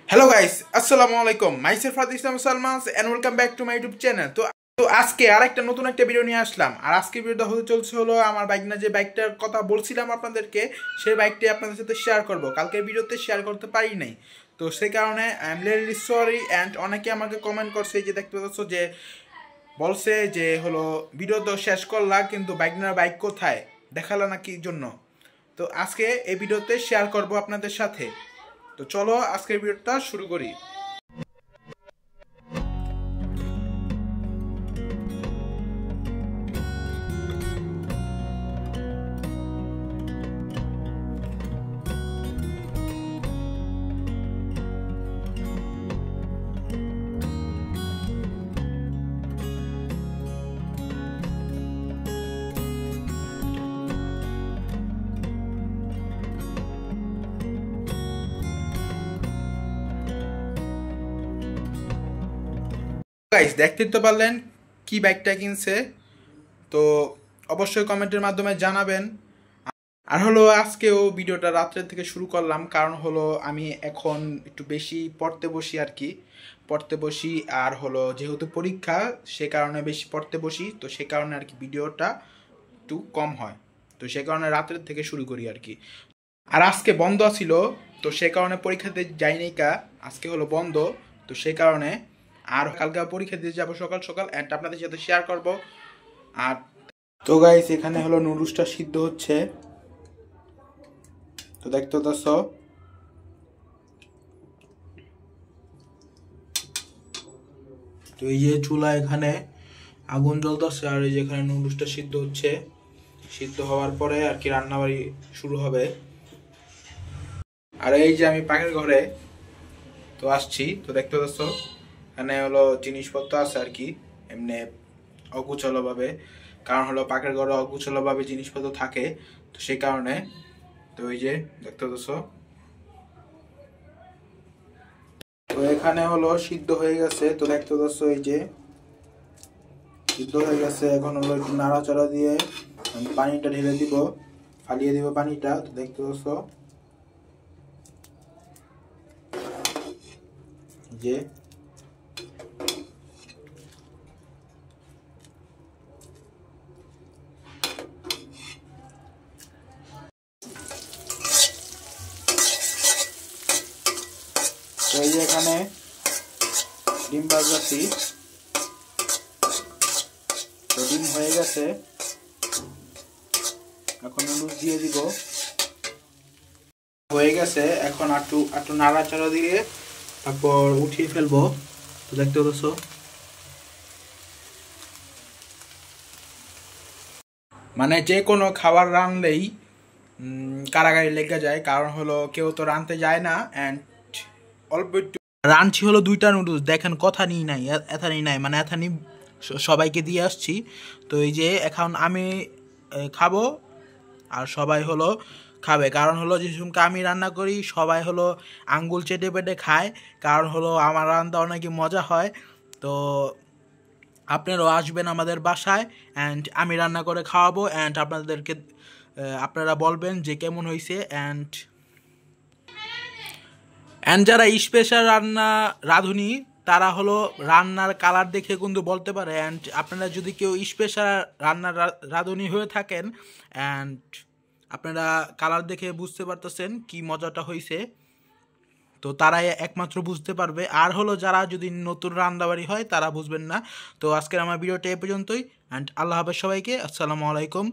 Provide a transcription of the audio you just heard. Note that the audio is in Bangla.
হ্যালো গাইস, আসসালামু আলাইকুম। Myself Islam Salman and welcome back to my YouTube channel. তো আজকে আরেকটা নতুন একটা ভিডিও নিয়ে আসলাম। আর আজকের ভিডিওটা হতে চলছে হলো আমার বাইক না, যে বাইকটার কথা বলছিলাম আপনাদেরকে, সেই বাইকটি আপনাদের সাথে শেয়ার করব। কালকের ভিডিওতে শেয়ার করতে পারি নাই, তো সেই কারণে I am really sorry. And অনেকে আমাকে কমেন্ট করছে, যে দেখতে পাচ্ছ যে বলছে যে হলো ভিডিও তো শেষ করলা, কিন্তু বাইক কোথায় দেখালা না কি জন্য। তো আজকে এই ভিডিওতে শেয়ার করব আপনাদের সাথে। তো চলো আজকের ভিডিওটা শুরু করি। গাইস, দেখতে তো পারলেন কি বাইকটা কিনছে, তো অবশ্যই কমেন্টের মাধ্যমে জানাবেন। আর হলো আজকেও ভিডিওটা রাত্রের থেকে শুরু করলাম, কারণ হলো আমি এখন একটু বেশি পড়তে বসি আর কি। পড়তে বসি আর হলো যেহেতু পরীক্ষা, সে কারণে বেশি পড়তে বসি, তো সে কারণে আর কি ভিডিওটা একটু কম হয়। তো সে কারণে রাত্রের থেকে শুরু করি আর কি। আর আজকে বন্ধ ছিল, তো সে কারণে পরীক্ষাতে যাই নাই কা। আজকে হলো বন্ধ, তো সে কারণে আর কালকে পরীক্ষা দিতে যাবো সকাল সকাল, অ্যান্ড আপনাদের সাথে শেয়ার করব। আর তো গাইস, এখানে হলো নুডলসটা সিদ্ধ হচ্ছে, তো দেখতে পাচ্ছ। তো এই যে চুলা, এখানে আগুন জ্বলতেছে, আর এই যে এখানে নুডলসটা সিদ্ধ হচ্ছে। সিদ্ধ হওয়ার পরে আর কি রান্নাবাড়ি শুরু হবে। আর এই যে আমি পাখির ঘরে তো আসছি, তো দেখতে পাচ্ছ এখানে হলো জিনিসপত্র আছে আর কি, এমনি অগুছালো ভাবে। কারণ হলো পাখির ঘরে অগুছালো ভাবে জিনিসপত্র থাকে, তো সেই কারণে। তো এই যে দেখতে পাচ্ছ, তো এখানে হলো সিদ্ধ হয়ে গেছে, তো দেখতে পাচ্ছ এই যে সিদ্ধ হয়ে গেছে। এখন হলো একটু নাড়াচাড়া দিয়ে আমি পানিটা ঢেলে দিব, ফালিয়ে দিব পানিটা। তো দেখতে পাচ্ছ যে তো এই যে এখানে ডিম ভাজছি, তো ডিম হয়ে গেছে। এখন নুডলস দিয়ে দিব, হয়ে গেছে। এখন একটু একটু নাড়াচাড়া দিয়ে তারপর উঠিয়ে ফেলবো। তো দেখতে পাচ্ছ, মানে যে কোনো খাবার রানলেই কারাগারি লেগে যায়, কারণ হলো কেউ তো রানতে যায় না। অ্যান্ড অল্প একটু রাঁধছি হলো দুইটা নুডলস, দেখেন কথা নিই নাই, এথানি নাই, মানে এথানি সবাইকে দিয়ে আসছি। তো এই যে এখন আমি খাবো, আর সবাই হলো খাবে। কারণ হলো যে সময় আমি রান্না করি, সবাই হলো আঙ্গুল চেটে পেটে খায়, কারণ হলো আমার রান্না অনেক মজা হয়। তো আপনারাও আসবেন আমাদের বাসায়, অ্যান্ড আমি রান্না করে খাওয়াবো, অ্যান্ড আপনাদেরকে আপনারা বলবেন যে কেমন হয়েছে। অ্যান্ড যারা স্পেশাল রাঁধুনি, তারা হলো রান্নার কালার দেখে কিন্তু বলতে পারে। অ্যান্ড আপনারা যদি কেউ স্পেশাল রান্নার রাঁধুনি হয়ে থাকেন, অ্যান্ড আপনারা কালার দেখে বুঝতে পারতেছেন কি মজাটা হয়েছে, তো তারাই একমাত্র বুঝতে পারবে। আর হলো যারা যদি নতুন রান্নাবাড়ি হয়, তারা বুঝবেন না। তো আজকের আমার ভিডিওটা এ পর্যন্তই, অ্যান্ড আল্লাহ হাফেজ সবাইকে। আসসালামু আলাইকুম।